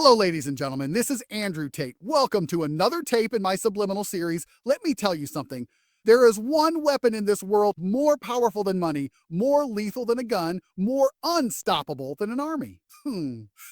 Hello, ladies and gentlemen. This is Andrew Tate. Welcome to another tape in my subliminal series. Let me tell you something. There is one weapon in this world more powerful than money, more lethal than a gun, more unstoppable than an army.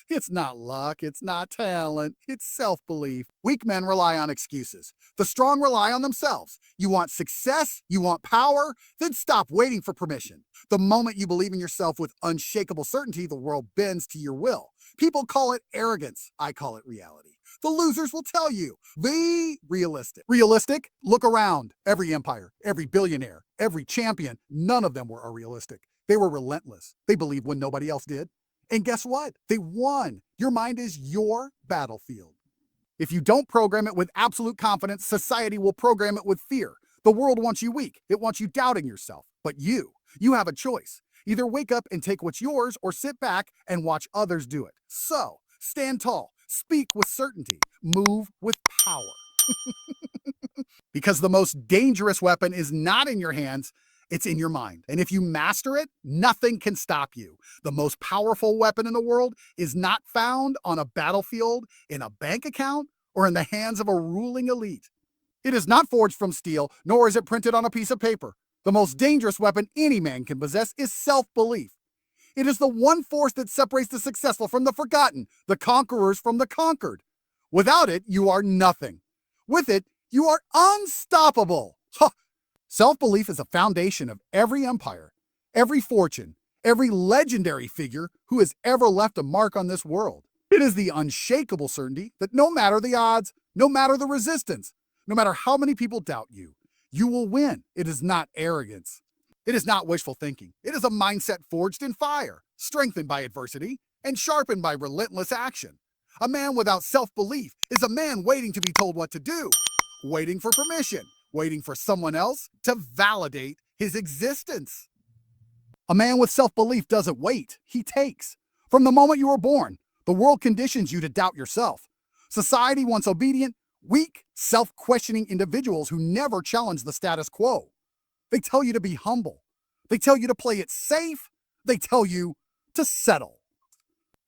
It's not luck, it's not talent, it's self-belief. Weak men rely on excuses. The strong rely on themselves. You want success? You want power? Then stop waiting for permission. The moment you believe in yourself with unshakable certainty, the world bends to your will. People call it arrogance. I call it reality. The losers will tell you, be realistic. Realistic? Look around. Every empire, every billionaire, every champion, none of them were unrealistic. They were relentless. They believed when nobody else did. And guess what? They won. Your mind is your battlefield. If you don't program it with absolute confidence, society will program it with fear. The world wants you weak. It wants you doubting yourself. But you have a choice. Either wake up and take what's yours or sit back and watch others do it. So, stand tall, speak with certainty, move with power. Because the most dangerous weapon is not in your hands, it's in your mind. And if you master it, nothing can stop you. The most powerful weapon in the world is not found on a battlefield, in a bank account, or in the hands of a ruling elite. It is not forged from steel, nor is it printed on a piece of paper. The most dangerous weapon any man can possess is self-belief. It is the one force that separates the successful from the forgotten, the conquerors from the conquered. Without it, you are nothing. With it, you are unstoppable. Self-belief is the foundation of every empire, every fortune, every legendary figure who has ever left a mark on this world. It is the unshakable certainty that no matter the odds, no matter the resistance, no matter how many people doubt you, you will win. It is not arrogance. It is not wishful thinking. It is a mindset forged in fire, strengthened by adversity, and sharpened by relentless action. A man without self-belief is a man waiting to be told what to do, waiting for permission, waiting for someone else to validate his existence. A man with self-belief doesn't wait, he takes. From the moment you were born, the world conditions you to doubt yourself. Society wants obedient, weak, self-questioning individuals who never challenge the status quo. They tell you to be humble. They tell you to play it safe. They tell you to settle.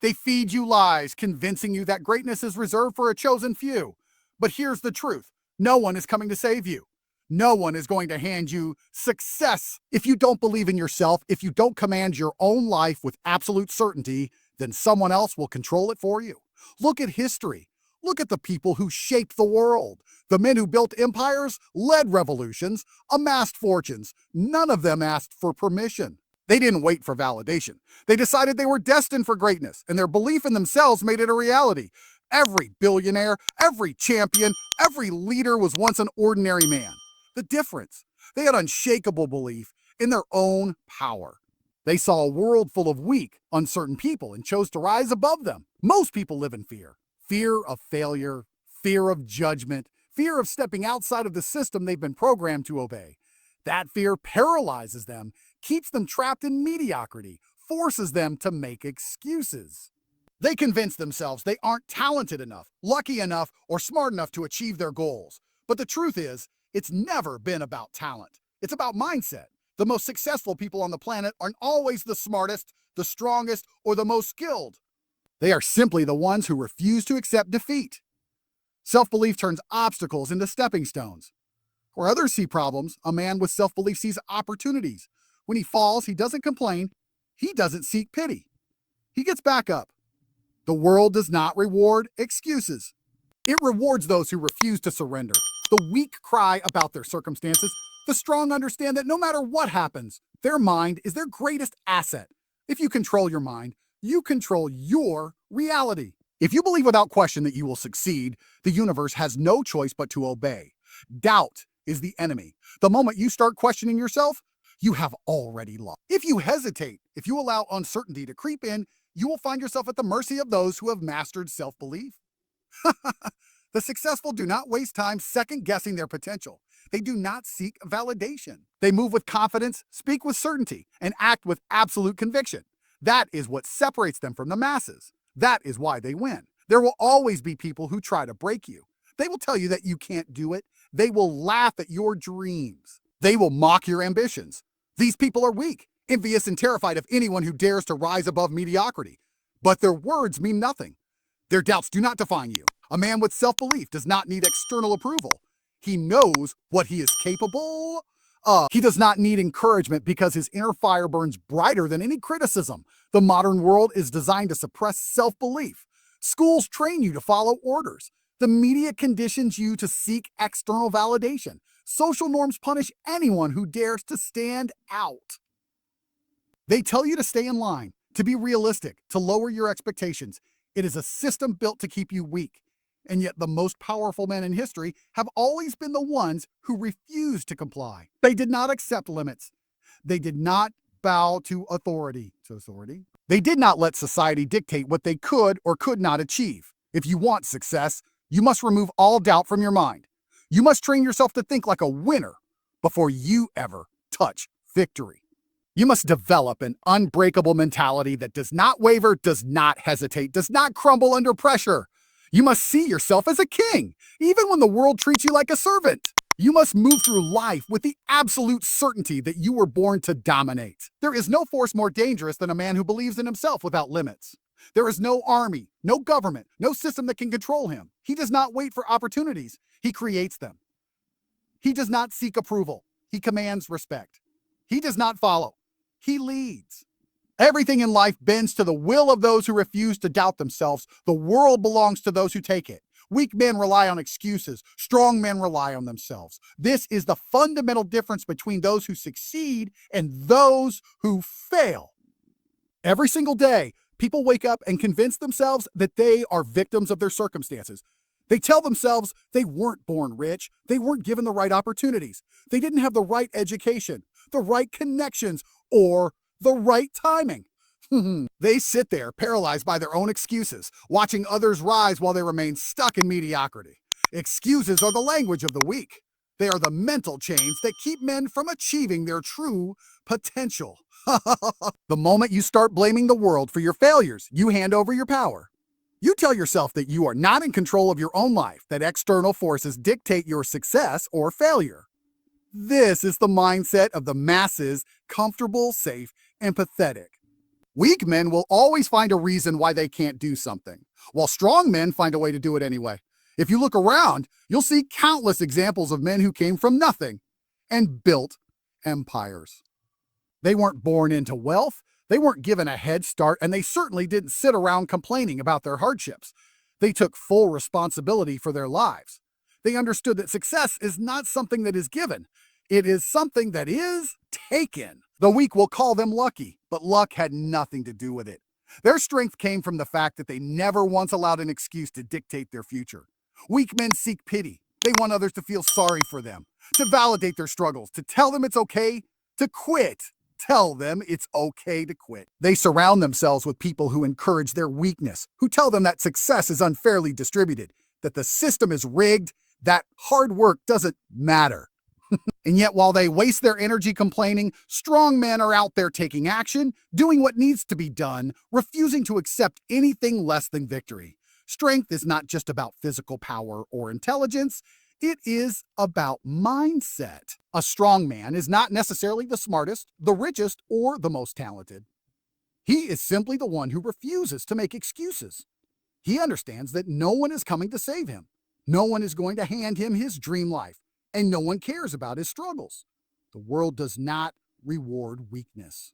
They feed you lies, convincing you that greatness is reserved for a chosen few. But here's the truth. No one is coming to save you. No one is going to hand you success. If you don't believe in yourself, if you don't command your own life with absolute certainty, then someone else will control it for you. Look at history. Look at the people who shaped the world. The men who built empires, led revolutions, amassed fortunes. None of them asked for permission. They didn't wait for validation. They decided they were destined for greatness, and their belief in themselves made it a reality. Every billionaire, every champion, every leader was once an ordinary man. The difference, they had unshakable belief in their own power. They saw a world full of weak, uncertain people and chose to rise above them. Most people live in fear. Fear of failure, fear of judgment, fear of stepping outside of the system they've been programmed to obey. That fear paralyzes them, keeps them trapped in mediocrity, forces them to make excuses. They convince themselves they aren't talented enough, lucky enough, or smart enough to achieve their goals. But the truth is, it's never been about talent. It's about mindset. The most successful people on the planet aren't always the smartest, the strongest, or the most skilled. They are simply the ones who refuse to accept defeat. Self-belief turns obstacles into stepping stones. Where others see problems, a man with self-belief sees opportunities. When he falls, he doesn't complain. He doesn't seek pity. He gets back up. The world does not reward excuses. It rewards those who refuse to surrender. The weak cry about their circumstances. The strong understand that no matter what happens, their mind is their greatest asset. If you control your mind, you control your reality. If you believe without question that you will succeed, the universe has no choice but to obey. Doubt is the enemy. The moment you start questioning yourself, you have already lost. If you hesitate, if you allow uncertainty to creep in, you will find yourself at the mercy of those who have mastered self-belief. The successful do not waste time second-guessing their potential. They do not seek validation. They move with confidence, speak with certainty, and act with absolute conviction. That is what separates them from the masses. That is why they win. There will always be people who try to break you. They will tell you that you can't do it. They will laugh at your dreams. They will mock your ambitions. These people are weak, envious, and terrified of anyone who dares to rise above mediocrity. But their words mean nothing. Their doubts do not define you. A man with self-belief does not need external approval. He knows what he is capable of. He does not need encouragement because his inner fire burns brighter than any criticism. The modern world is designed to suppress self-belief. Schools train you to follow orders. The media conditions you to seek external validation. Social norms punish anyone who dares to stand out. They tell you to stay in line, to be realistic, to lower your expectations. It is a system built to keep you weak. And yet the most powerful men in history have always been the ones who refused to comply. They did not accept limits. They did not bow to authority. They did not let society dictate what they could or could not achieve. If you want success, you must remove all doubt from your mind. You must train yourself to think like a winner before you ever touch victory. You must develop an unbreakable mentality that does not waver, does not hesitate, does not crumble under pressure. You must see yourself as a king, even when the world treats you like a servant. You must move through life with the absolute certainty that you were born to dominate. There is no force more dangerous than a man who believes in himself without limits. There is no army, no government, no system that can control him. He does not wait for opportunities. He creates them. He does not seek approval. He commands respect. He does not follow. He leads. Everything in life bends to the will of those who refuse to doubt themselves. The world belongs to those who take it. Weak men rely on excuses. Strong men rely on themselves. This is the fundamental difference between those who succeed and those who fail. Every single day, people wake up and convince themselves that they are victims of their circumstances. They tell themselves they weren't born rich. They weren't given the right opportunities. They didn't have the right education, the right connections, or the right timing. They sit there paralyzed by their own excuses, watching others rise while they remain stuck in mediocrity. Excuses are the language of the weak. They are the mental chains that keep men from achieving their true potential. The moment you start blaming the world for your failures, you hand over your power. You tell yourself that you are not in control of your own life, that external forces dictate your success or failure. This is the mindset of the masses, comfortable, safe, and pathetic. Weak men will always find a reason why they can't do something, while strong men find a way to do it anyway. If you look around, you'll see countless examples of men who came from nothing and built empires. They weren't born into wealth, they weren't given a head start, and they certainly didn't sit around complaining about their hardships. They took full responsibility for their lives. They understood that success is not something that is given. It is something that is taken. The weak will call them lucky, but luck had nothing to do with it. Their strength came from the fact that they never once allowed an excuse to dictate their future. Weak men seek pity. They want others to feel sorry for them, to validate their struggles, to tell them it's okay to quit. Tell them it's okay to quit. They surround themselves with people who encourage their weakness, who tell them that success is unfairly distributed, that the system is rigged, that hard work doesn't matter. And yet, while they waste their energy complaining, strong men are out there taking action, doing what needs to be done, refusing to accept anything less than victory. Strength is not just about physical power or intelligence. It is about mindset. A strong man is not necessarily the smartest, the richest, or the most talented. He is simply the one who refuses to make excuses. He understands that no one is coming to save him. No one is going to hand him his dream life, and no one cares about his struggles. The world does not reward weakness.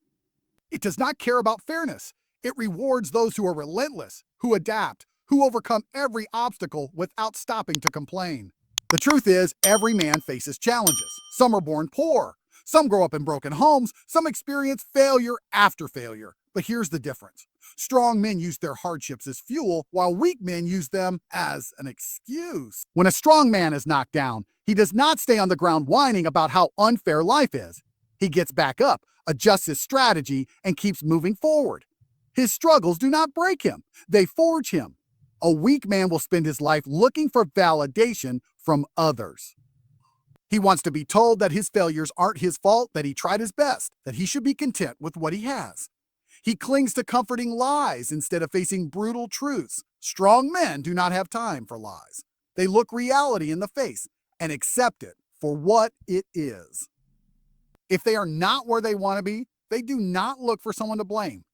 It does not care about fairness. It rewards those who are relentless, who adapt, who overcome every obstacle without stopping to complain. The truth is, every man faces challenges. Some are born poor. Some grow up in broken homes. Some experience failure after failure. But here's the difference. Strong men use their hardships as fuel, while weak men use them as an excuse. When a strong man is knocked down, he does not stay on the ground whining about how unfair life is. He gets back up, adjusts his strategy, and keeps moving forward. His struggles do not break him. They forge him. A weak man will spend his life looking for validation from others. He wants to be told that his failures aren't his fault, that he tried his best, that he should be content with what he has. He clings to comforting lies instead of facing brutal truths. Strong men do not have time for lies. They look reality in the face and accept it for what it is. If they are not where they want to be, they do not look for someone to blame.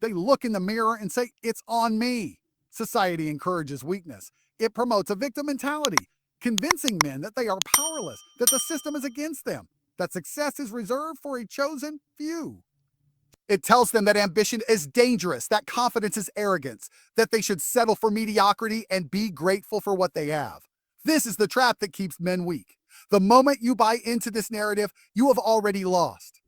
They look in the mirror and say, "It's on me." Society encourages weakness. It promotes a victim mentality, convincing men that they are powerless, that the system is against them, that success is reserved for a chosen few. It tells them that ambition is dangerous, that confidence is arrogance, that they should settle for mediocrity and be grateful for what they have. This is the trap that keeps men weak. The moment you buy into this narrative, you have already lost.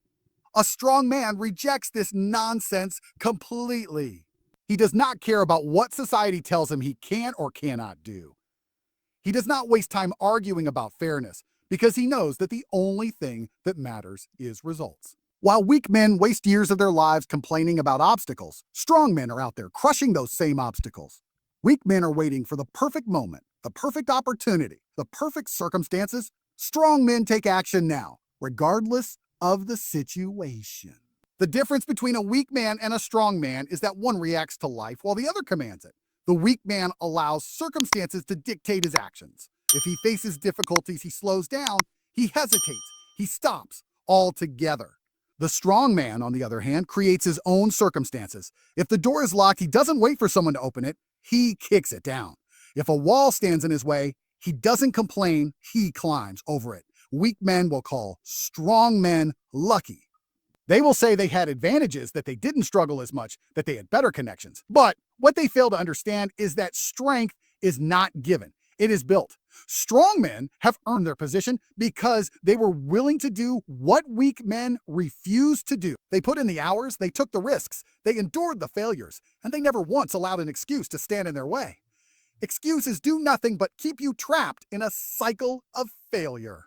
A strong man rejects this nonsense completely. He does not care about what society tells him he can or cannot do. He does not waste time arguing about fairness because he knows that the only thing that matters is results. While weak men waste years of their lives complaining about obstacles, strong men are out there crushing those same obstacles. Weak men are waiting for the perfect moment, the perfect opportunity, the perfect circumstances. Strong men take action now, regardless of the situation. The difference between a weak man and a strong man is that one reacts to life while the other commands it. The weak man allows circumstances to dictate his actions. If he faces difficulties, he slows down, he hesitates, he stops altogether. The strong man, on the other hand, creates his own circumstances. If the door is locked, he doesn't wait for someone to open it, he kicks it down. If a wall stands in his way, he doesn't complain, he climbs over it. Weak men will call strong men lucky. They will say they had advantages, that they didn't struggle as much, that they had better connections. But what they fail to understand is that strength is not given. It is built. Strong men have earned their position because they were willing to do what weak men refused to do. They put in the hours, they took the risks, they endured the failures, and they never once allowed an excuse to stand in their way. Excuses do nothing but keep you trapped in a cycle of failure.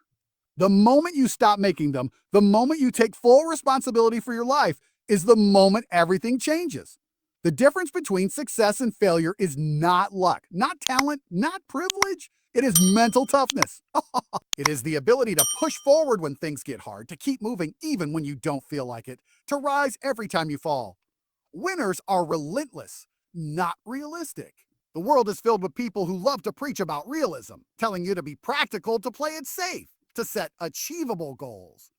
The moment you stop making them, the moment you take full responsibility for your life, is the moment everything changes. The difference between success and failure is not luck, not talent, not privilege. It is mental toughness. It is the ability to push forward when things get hard, to keep moving even when you don't feel like it, to rise every time you fall. Winners are relentless, not realistic. The world is filled with people who love to preach about realism, telling you to be practical, to play it safe, to set achievable goals.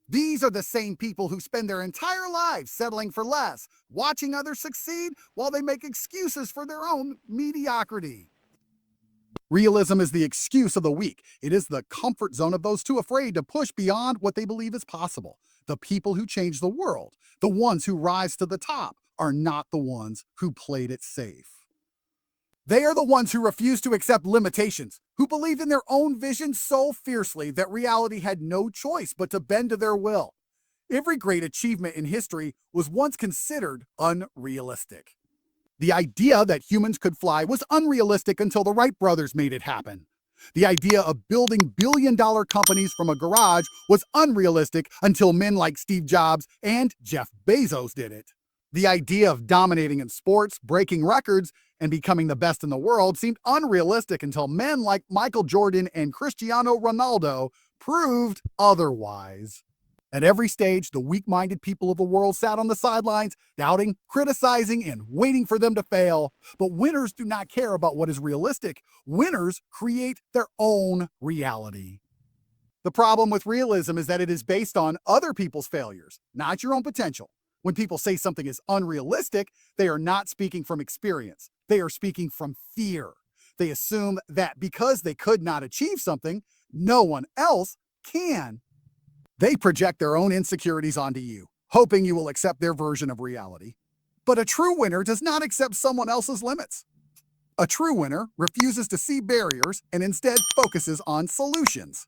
These are the same people who spend their entire lives settling for less, watching others succeed while they make excuses for their own mediocrity. Realism is the excuse of the weak. It is the comfort zone of those too afraid to push beyond what they believe is possible. The people who change the world, the ones who rise to the top, are not the ones who played it safe. They are the ones who refused to accept limitations, who believed in their own vision so fiercely that reality had no choice but to bend to their will. Every great achievement in history was once considered unrealistic. The idea that humans could fly was unrealistic until the Wright brothers made it happen. The idea of building billion-dollar companies from a garage was unrealistic until men like Steve Jobs and Jeff Bezos did it. The idea of dominating in sports, breaking records, and becoming the best in the world seemed unrealistic until men like Michael Jordan and Cristiano Ronaldo proved otherwise. At every stage, the weak-minded people of the world sat on the sidelines, doubting, criticizing, and waiting for them to fail. But winners do not care about what is realistic. Winners create their own reality. The problem with realism is that it is based on other people's failures, not your own potential. When people say something is unrealistic, they are not speaking from experience. They are speaking from fear. They assume that because they could not achieve something, no one else can. They project their own insecurities onto you, hoping you will accept their version of reality. But a true winner does not accept someone else's limits. A true winner refuses to see barriers and instead focuses on solutions.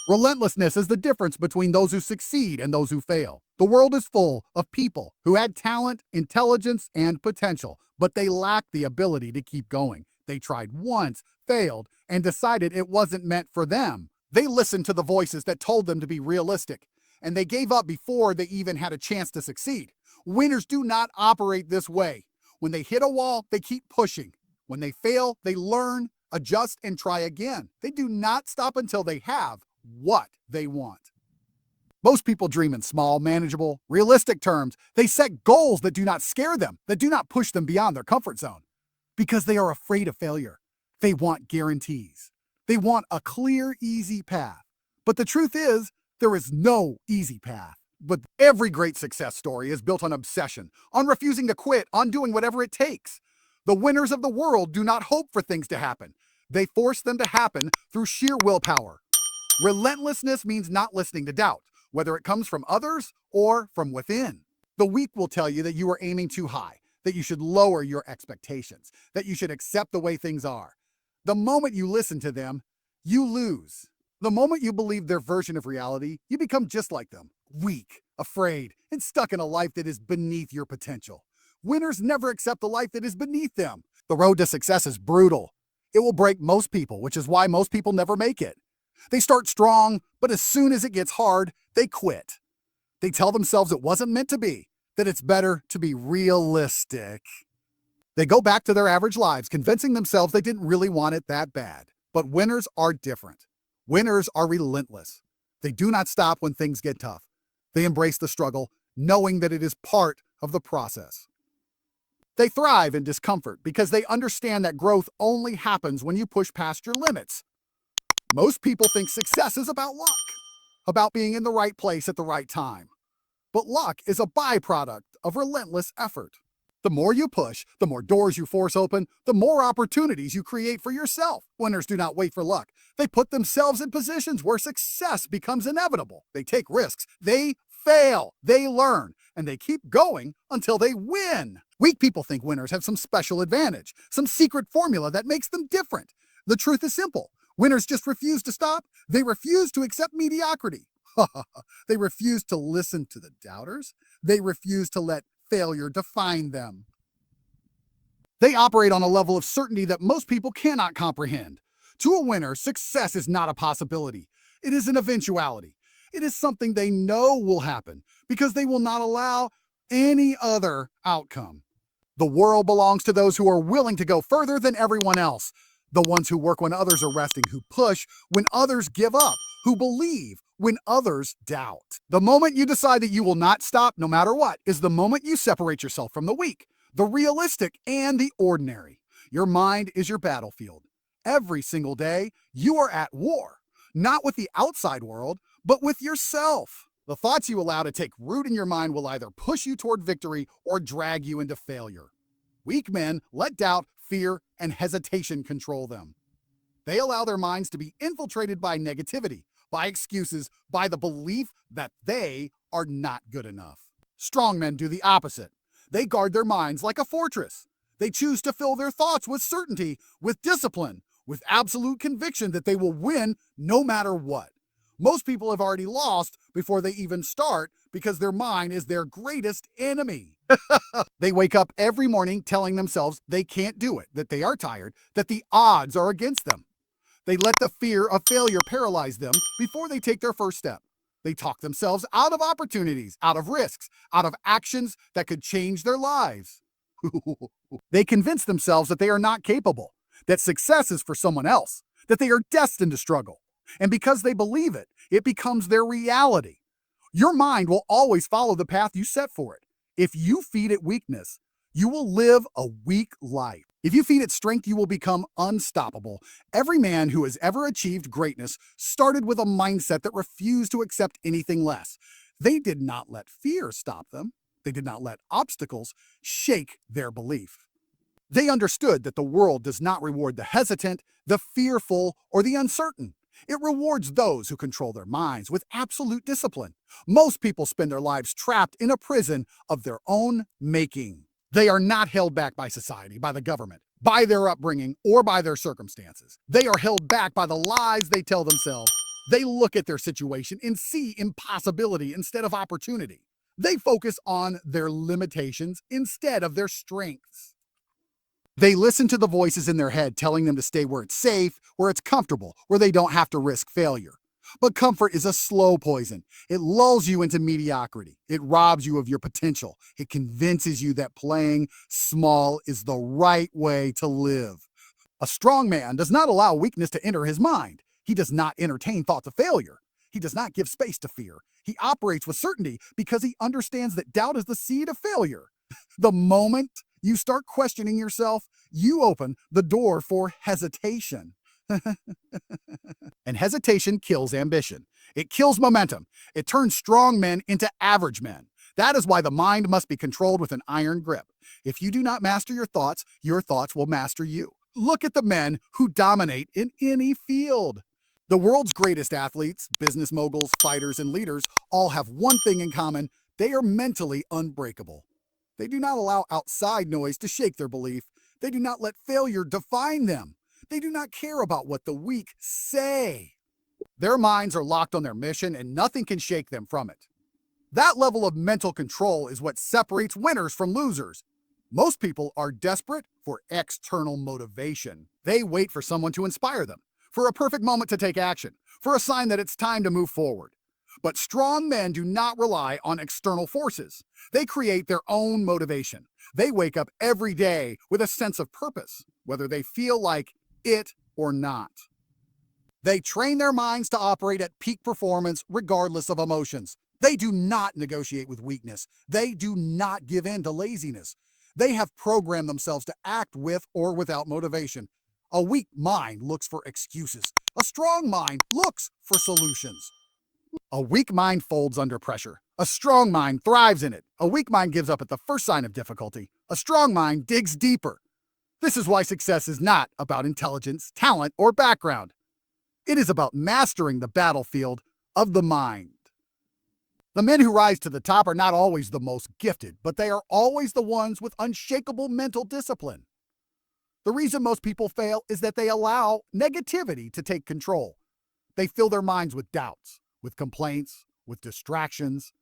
Relentlessness is the difference between those who succeed and those who fail. The world is full of people who had talent, intelligence, and potential, but they lacked the ability to keep going. They tried once, failed, and decided it wasn't meant for them. They listened to the voices that told them to be realistic, and they gave up before they even had a chance to succeed. Winners do not operate this way. When they hit a wall, they keep pushing. When they fail, they learn, adjust, and try again. They do not stop until they have what they want. Most people dream in small, manageable, realistic terms. They set goals that do not scare them, that do not push them beyond their comfort zone, because they are afraid of failure. They want guarantees. They want a clear, easy path. But the truth is, there is no easy path. But every great success story is built on obsession, on refusing to quit, on doing whatever it takes. The winners of the world do not hope for things to happen. They force them to happen through sheer willpower. Relentlessness means not listening to doubt, whether it comes from others or from within. The weak will tell you that you are aiming too high, that you should lower your expectations, that you should accept the way things are. The moment you listen to them, you lose. The moment you believe their version of reality, you become just like them, weak, afraid, and stuck in a life that is beneath your potential. Winners never accept the life that is beneath them. The road to success is brutal. It will break most people, which is why most people never make it. They start strong, but as soon as it gets hard, they quit. They tell themselves it wasn't meant to be, that it's better to be realistic. They go back to their average lives, convincing themselves they didn't really want it that bad. But winners are different. Winners are relentless. They do not stop when things get tough. They embrace the struggle, knowing that it is part of the process. They thrive in discomfort because they understand that growth only happens when you push past your limits. Most people think success is about luck, about being in the right place at the right time. But luck is a byproduct of relentless effort. The more you push, the more doors you force open, the more opportunities you create for yourself. Winners do not wait for luck. They put themselves in positions where success becomes inevitable. They take risks. They fail. They learn. And they keep going until they win. Weak people think winners have some special advantage, some secret formula that makes them different. The truth is simple. Winners just refuse to stop. They refuse to accept mediocrity. They refuse to listen to the doubters. They refuse to let failure define them. They operate on a level of certainty that most people cannot comprehend. To a winner, success is not a possibility. It is an eventuality. It is something they know will happen because they will not allow any other outcome. The world belongs to those who are willing to go further than everyone else. The ones who work when others are resting, who push when others give up, who believe when others doubt. The moment you decide that you will not stop no matter what is the moment you separate yourself from the weak, the realistic, and the ordinary. Your mind is your battlefield. Every single day, you are at war, not with the outside world, but with yourself. The thoughts you allow to take root in your mind will either push you toward victory or drag you into failure. Weak men let doubt, fear, and hesitation control them. They allow their minds to be infiltrated by negativity, by excuses, by the belief that they are not good enough. Strong men do the opposite. They guard their minds like a fortress. They choose to fill their thoughts with certainty, with discipline, with absolute conviction that they will win no matter what. Most people have already lost before they even start because their mind is their greatest enemy. They wake up every morning telling themselves they can't do it, that they are tired, that the odds are against them. They let the fear of failure paralyze them before they take their first step. They talk themselves out of opportunities, out of risks, out of actions that could change their lives. They convince themselves that they are not capable, that success is for someone else, that they are destined to struggle. And because they believe it, it becomes their reality. Your mind will always follow the path you set for it. If you feed it weakness, you will live a weak life. If you feed it strength, you will become unstoppable. Every man who has ever achieved greatness started with a mindset that refused to accept anything less. They did not let fear stop them. They did not let obstacles shake their belief. They understood that the world does not reward the hesitant, the fearful, or the uncertain. It rewards those who control their minds with absolute discipline. Most people spend their lives trapped in a prison of their own making. They are not held back by society, by the government, by their upbringing, or by their circumstances. They are held back by the lies they tell themselves. They look at their situation and see impossibility instead of opportunity. They focus on their limitations instead of their strengths. They listen to the voices in their head telling them to stay where it's safe, where it's comfortable, where they don't have to risk failure. But comfort is a slow poison. It lulls you into mediocrity. It robs you of your potential. It convinces you that playing small is the right way to live. A strong man does not allow weakness to enter his mind. He does not entertain thoughts of failure. He does not give space to fear. He operates with certainty because he understands that doubt is the seed of failure. The moment you start questioning yourself, you open the door for hesitation. And hesitation kills ambition. It kills momentum. It turns strong men into average men. That is why the mind must be controlled with an iron grip. If you do not master your thoughts will master you. Look at the men who dominate in any field. The world's greatest athletes, business moguls, fighters, and leaders all have one thing in common: they are mentally unbreakable. They do not allow outside noise to shake their belief. They do not let failure define them. They do not care about what the weak say. Their minds are locked on their mission, and nothing can shake them from it. That level of mental control is what separates winners from losers. Most people are desperate for external motivation. They wait for someone to inspire them, for a perfect moment to take action, for a sign that it's time to move forward. But strong men do not rely on external forces. They create their own motivation. They wake up every day with a sense of purpose, whether they feel like it or not. They train their minds to operate at peak performance regardless of emotions. They do not negotiate with weakness. They do not give in to laziness. They have programmed themselves to act with or without motivation. A weak mind looks for excuses. A strong mind looks for solutions. A weak mind folds under pressure. A strong mind thrives in it. A weak mind gives up at the first sign of difficulty. A strong mind digs deeper. This is why success is not about intelligence, talent, or background. It is about mastering the battlefield of the mind. The men who rise to the top are not always the most gifted, but they are always the ones with unshakable mental discipline. The reason most people fail is that they allow negativity to take control. They fill their minds with doubts, with complaints, with distractions.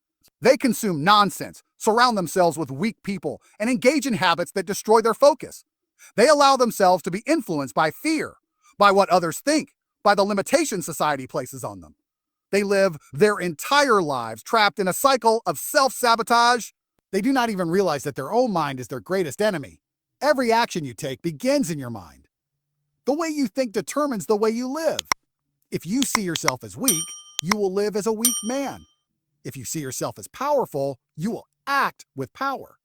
They consume nonsense, surround themselves with weak people, and engage in habits that destroy their focus. They allow themselves to be influenced by fear, by what others think, by the limitations society places on them. They live their entire lives trapped in a cycle of self-sabotage. They do not even realize that their own mind is their greatest enemy. Every action you take begins in your mind. The way you think determines the way you live. If you see yourself as weak, you will live as a weak man. If you see yourself as powerful, you will act with power.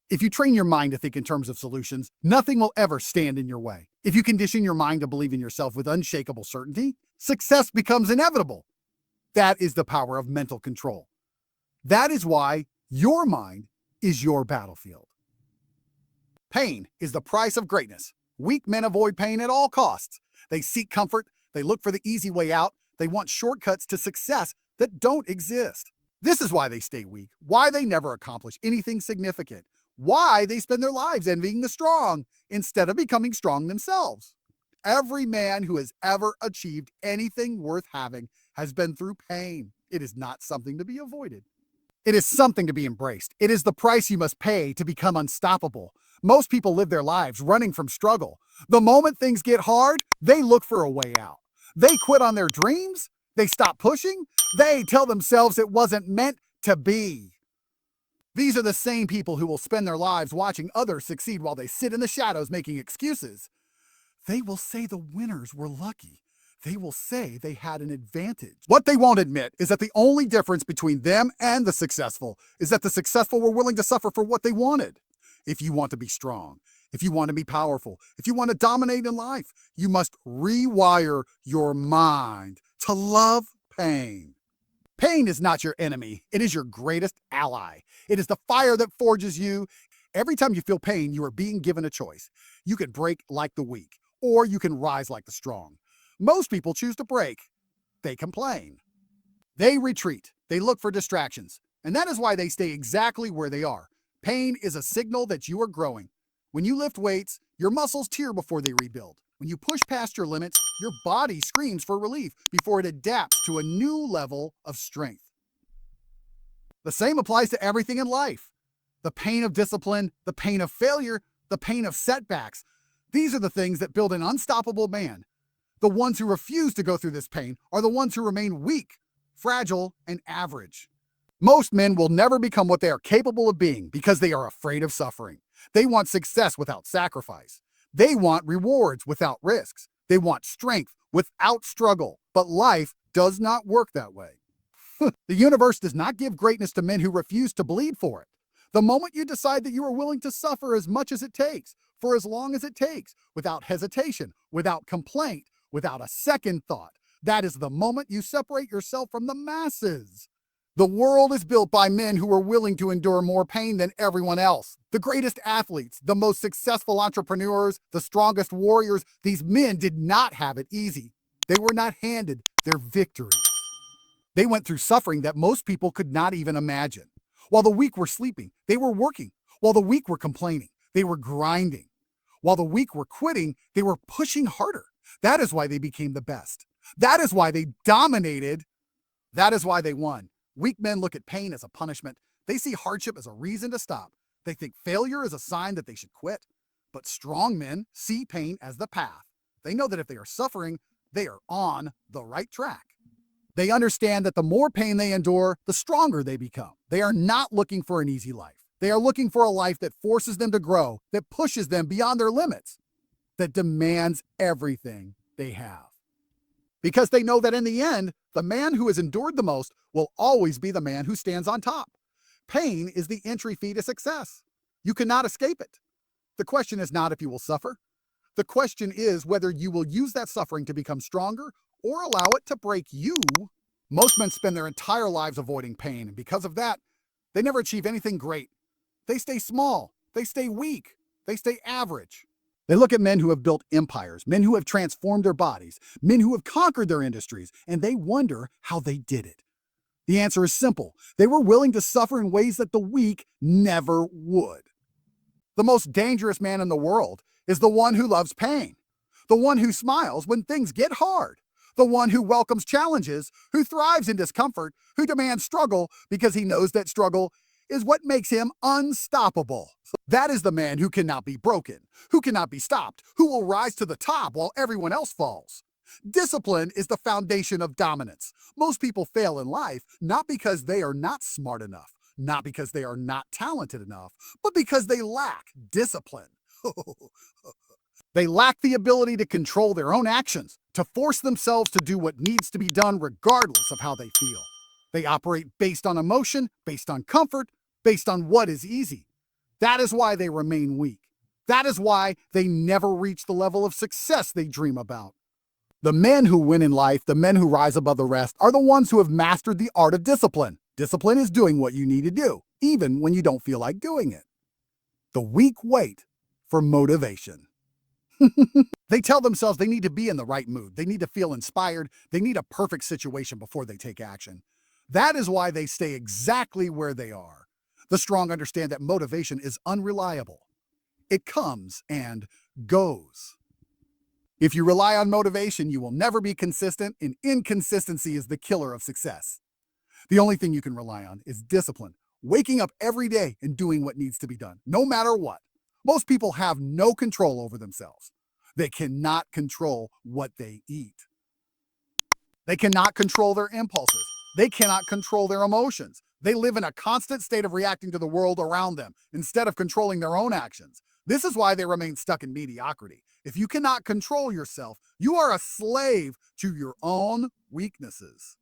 If you train your mind to think in terms of solutions, nothing will ever stand in your way. If you condition your mind to believe in yourself with unshakable certainty, success becomes inevitable. That is the power of mental control. That is why your mind is your battlefield. Pain is the price of greatness. Weak men avoid pain at all costs. They seek comfort. They look for the easy way out. They want shortcuts to success that don't exist. This is why they stay weak, why they never accomplish anything significant, why they spend their lives envying the strong instead of becoming strong themselves. Every man who has ever achieved anything worth having has been through pain. It is not something to be avoided. It is something to be embraced. It is the price you must pay to become unstoppable. Most people live their lives running from struggle. The moment things get hard, they look for a way out. They quit on their dreams. They stop pushing. They tell themselves it wasn't meant to be. These are the same people who will spend their lives watching others succeed while they sit in the shadows making excuses. They will say the winners were lucky. They will say they had an advantage. What they won't admit is that the only difference between them and the successful is that the successful were willing to suffer for what they wanted. If you want to be strong, if you want to be powerful, if you want to dominate in life, you must rewire your mind to love pain. Pain is not your enemy. It is your greatest ally. It is the fire that forges you. Every time you feel pain, you are being given a choice. You can break like the weak, or you can rise like the strong. Most people choose to break. They complain. They retreat. They look for distractions. And that is why they stay exactly where they are. Pain is a signal that you are growing. When you lift weights, your muscles tear before they rebuild. When you push past your limits, your body screams for relief before it adapts to a new level of strength. The same applies to everything in life. The pain of discipline, the pain of failure, the pain of setbacks. These are the things that build an unstoppable man. The ones who refuse to go through this pain are the ones who remain weak, fragile, and average. Most men will never become what they are capable of being because they are afraid of suffering. They want success without sacrifice. They want rewards without risks. They want strength without struggle. But life does not work that way. The universe does not give greatness to men who refuse to bleed for it. The moment you decide that you are willing to suffer as much as it takes, for as long as it takes, without hesitation, without complaint, without a second thought, that is the moment you separate yourself from the masses. The world is built by men who are willing to endure more pain than everyone else. The greatest athletes, the most successful entrepreneurs, the strongest warriors, these men did not have it easy. They were not handed their victories. They went through suffering that most people could not even imagine. While the weak were sleeping, they were working. While the weak were complaining, they were grinding. While the weak were quitting, they were pushing harder. That is why they became the best. That is why they dominated. That is why they won. Weak men look at pain as a punishment. They see hardship as a reason to stop. They think failure is a sign that they should quit. But strong men see pain as the path. They know that if they are suffering, they are on the right track. They understand that the more pain they endure, the stronger they become. They are not looking for an easy life. They are looking for a life that forces them to grow, that pushes them beyond their limits, that demands everything they have. Because they know that in the end, the man who has endured the most will always be the man who stands on top. Pain is the entry fee to success. You cannot escape it. The question is not if you will suffer. The question is whether you will use that suffering to become stronger or allow it to break you. Most men spend their entire lives avoiding pain, and because of that, they never achieve anything great. They stay small. They stay weak. They stay average. They look at men who have built empires, men who have transformed their bodies, men who have conquered their industries, and they wonder how they did it. The answer is simple. They were willing to suffer in ways that the weak never would. The most dangerous man in the world is the one who loves pain, the one who smiles when things get hard, the one who welcomes challenges, who thrives in discomfort, who demands struggle because he knows that struggle is what makes him unstoppable. That is the man who cannot be broken, who cannot be stopped, who will rise to the top while everyone else falls. Discipline is the foundation of dominance. Most people fail in life not because they are not smart enough, not because they are not talented enough, but because they lack discipline. They lack the ability to control their own actions, to force themselves to do what needs to be done regardless of how they feel. They operate based on emotion, based on comfort, based on what is easy. That is why they remain weak. That is why they never reach the level of success they dream about. The men who win in life, the men who rise above the rest, are the ones who have mastered the art of discipline. Discipline is doing what you need to do, even when you don't feel like doing it. The weak wait for motivation. They tell themselves they need to be in the right mood. They need to feel inspired. They need a perfect situation before they take action. That is why they stay exactly where they are. The strong understand that motivation is unreliable. It comes and goes. If you rely on motivation, you will never be consistent, and inconsistency is the killer of success. The only thing you can rely on is discipline, waking up every day and doing what needs to be done, no matter what. Most people have no control over themselves. They cannot control what they eat. They cannot control their impulses. They cannot control their emotions. They live in a constant state of reacting to the world around them instead of controlling their own actions. This is why they remain stuck in mediocrity. If you cannot control yourself, you are a slave to your own weaknesses.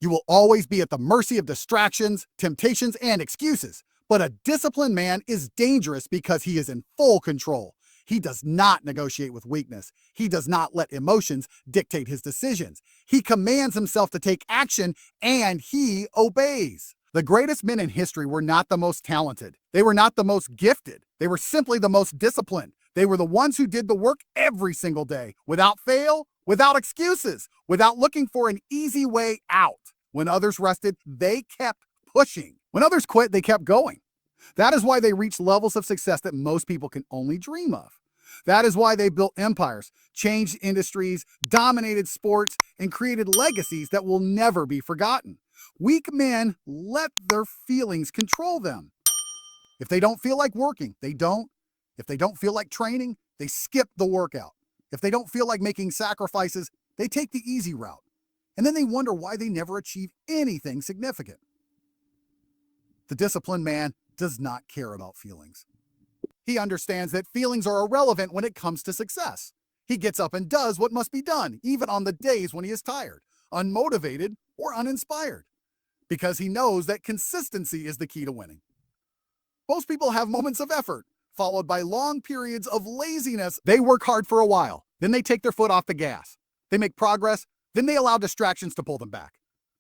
You will always be at the mercy of distractions, temptations, and excuses. But a disciplined man is dangerous because he is in full control. He does not negotiate with weakness. He does not let emotions dictate his decisions. He commands himself to take action, and he obeys. The greatest men in history were not the most talented. They were not the most gifted. They were simply the most disciplined. They were the ones who did the work every single day, without fail, without excuses, without looking for an easy way out. When others rested, they kept pushing. When others quit, they kept going. That is why they reached levels of success that most people can only dream of. That is why they built empires, changed industries, dominated sports, and created legacies that will never be forgotten. Weak men let their feelings control them. If they don't feel like working, they don't. If they don't feel like training, they skip the workout. If they don't feel like making sacrifices, they take the easy route. And then they wonder why they never achieve anything significant. The disciplined man does not care about feelings. He understands that feelings are irrelevant when it comes to success. He gets up and does what must be done, even on the days when he is tired, unmotivated, or uninspired, because he knows that consistency is the key to winning. Most people have moments of effort, followed by long periods of laziness. They work hard for a while, then they take their foot off the gas. They make progress, then they allow distractions to pull them back.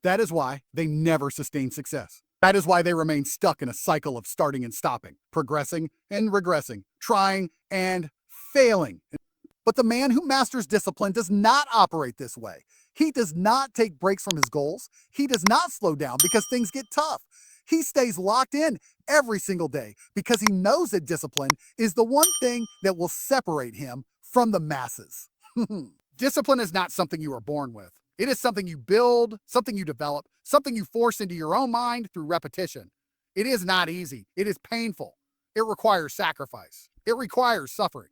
That is why they never sustain success. That is why they remain stuck in a cycle of starting and stopping, progressing and regressing, trying and failing. But the man who masters discipline does not operate this way. He does not take breaks from his goals. He does not slow down because things get tough. He stays locked in every single day because he knows that discipline is the one thing that will separate him from the masses. Discipline is not something you are born with. It is something you build, something you develop, something you force into your own mind through repetition. It is not easy. It is painful. It requires sacrifice. It requires suffering.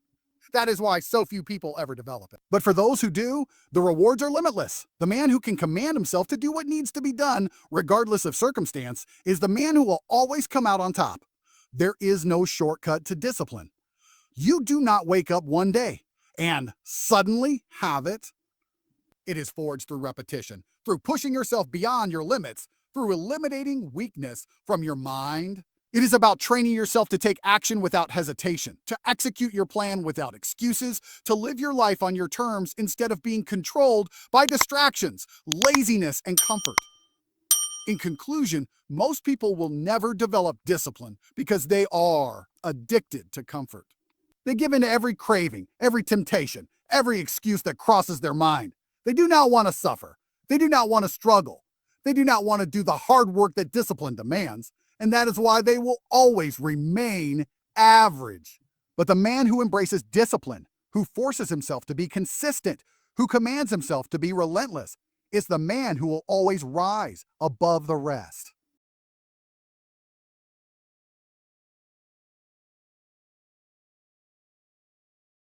That is why so few people ever develop it. But for those who do, the rewards are limitless. The man who can command himself to do what needs to be done, regardless of circumstance, is the man who will always come out on top. There is no shortcut to discipline. You do not wake up one day and suddenly have it. It is forged through repetition, through pushing yourself beyond your limits, through eliminating weakness from your mind. It is about training yourself to take action without hesitation, to execute your plan without excuses, to live your life on your terms instead of being controlled by distractions, laziness, and comfort. In conclusion, most people will never develop discipline because they are addicted to comfort. They give in to every craving, every temptation, every excuse that crosses their mind. They do not want to suffer. They do not want to struggle. They do not want to do the hard work that discipline demands. And that is why they will always remain average. But the man who embraces discipline, who forces himself to be consistent, who commands himself to be relentless, is the man who will always rise above the rest.